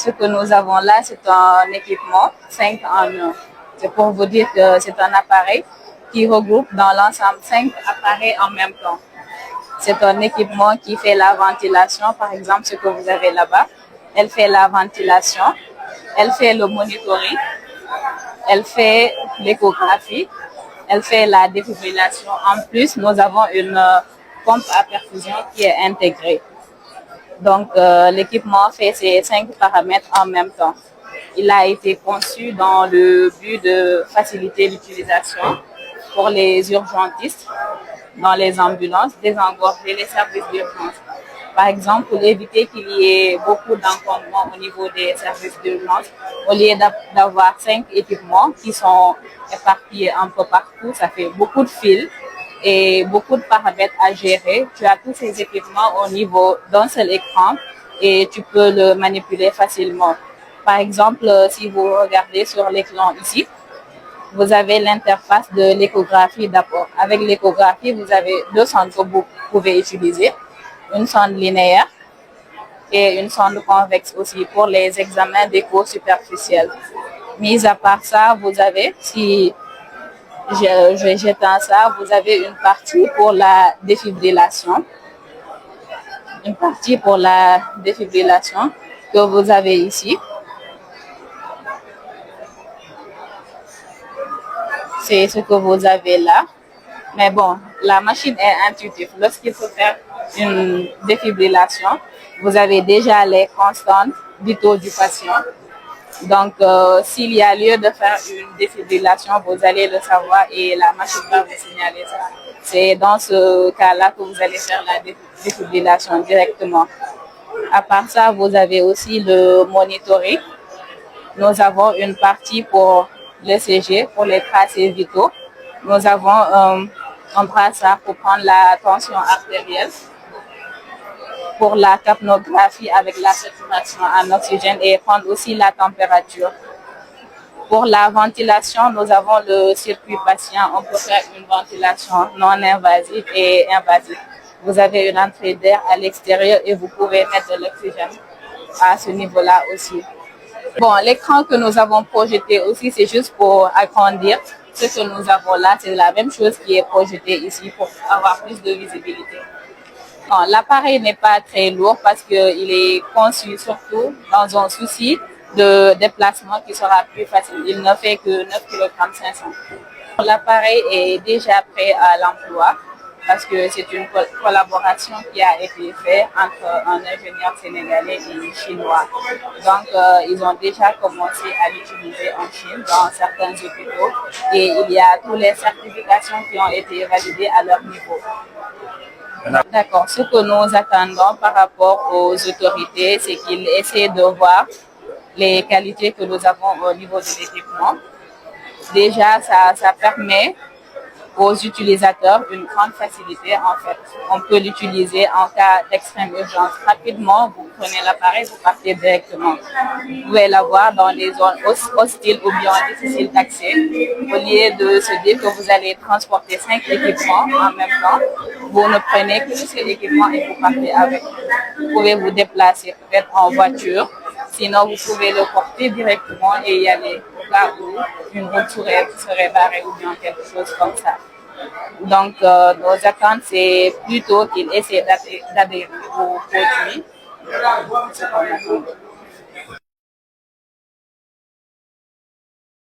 Ce que nous avons là, c'est un équipement 5 en 1. C'est pour vous dire que c'est un appareil qui regroupe dans l'ensemble 5 appareils en même temps. C'est un équipement qui fait la ventilation, par exemple ce que vous avez là-bas. Elle fait la ventilation, elle fait le monitoring, elle fait l'échographie, elle fait la défibrillation. En plus, nous avons une pompe à perfusion qui est intégrée. Donc, l'équipement fait ces 5 paramètres en même temps. Il a été conçu dans le but de faciliter l'utilisation pour les urgentistes dans les ambulances, désengorger les services d'urgence. Par exemple, pour éviter qu'il y ait beaucoup d'encombrements au niveau des services d'urgence, au lieu d'avoir 5 équipements qui sont éparpillés un peu partout, ça fait beaucoup de fils et beaucoup de paramètres à gérer. Tu as tous ces équipements au niveau d'un seul écran et tu peux le manipuler facilement. Par exemple, si vous regardez sur l'écran ici, vous avez l'interface de l'échographie d'abord. Avec l'échographie, vous avez 2 sondes que vous pouvez utiliser. Une sonde linéaire et une sonde convexe aussi pour les examens d'écho superficiels. Mis à part ça, vous avez, si j'éteins ça, vous avez une partie pour la défibrillation. Une partie pour la défibrillation que vous avez ici. C'est ce que vous avez là. Mais bon, la machine est intuitive. Lorsqu'il faut faire une défibrillation, vous avez déjà les constantes vitaux du patient. Donc, s'il y a lieu de faire une défibrillation, vous allez le savoir et la machine va vous signaler ça. C'est dans ce cas-là que vous allez faire la défibrillation directement. À part ça, vous avez aussi le monitoring. Nous avons une partie pour l'ECG, pour les tracés vitaux. Nous avons un brassard pour prendre la tension artérielle, pour la capnographie avec la saturation en oxygène et prendre aussi la température. Pour la ventilation, nous avons le circuit patient. On peut faire une ventilation non invasive et invasive. Vous avez une entrée d'air à l'extérieur et vous pouvez mettre de l'oxygène à ce niveau-là aussi. Bon, l'écran que nous avons projeté aussi, c'est juste pour agrandir. Ce que nous avons là, c'est la même chose qui est projeté ici pour avoir plus de visibilité. L'appareil n'est pas très lourd parce qu'il est conçu surtout dans un souci de déplacement qui sera plus facile. Il ne fait que 9,5 kg. L'appareil est déjà prêt à l'emploi parce que c'est une collaboration qui a été faite entre un ingénieur sénégalais et chinois. Donc, ils ont déjà commencé à l'utiliser en Chine dans certains hôpitaux et il y a toutes les certifications qui ont été validées à leur niveau. D'accord. Ce que nous attendons par rapport aux autorités, c'est qu'ils essaient de voir les qualités que nous avons au niveau de l'équipement. Déjà, ça permet aux utilisateurs une grande facilité. En fait, on peut l'utiliser en cas d'extrême urgence. Rapidement, vous prenez l'appareil, vous partez directement. Vous pouvez l'avoir dans les zones hostiles ou bien difficiles d'accès. Au lieu de se dire que vous allez transporter 5 équipements en même temps, vous ne prenez que seul équipement et vous partez avec. Vous pouvez vous déplacer peut-être en voiture. Sinon, vous pouvez le porter directement et y aller au cas où une route serait barrée ou bien quelque chose comme ça. Donc, nos attentes, c'est plutôt qu'ils essaient d'adhérer au produit.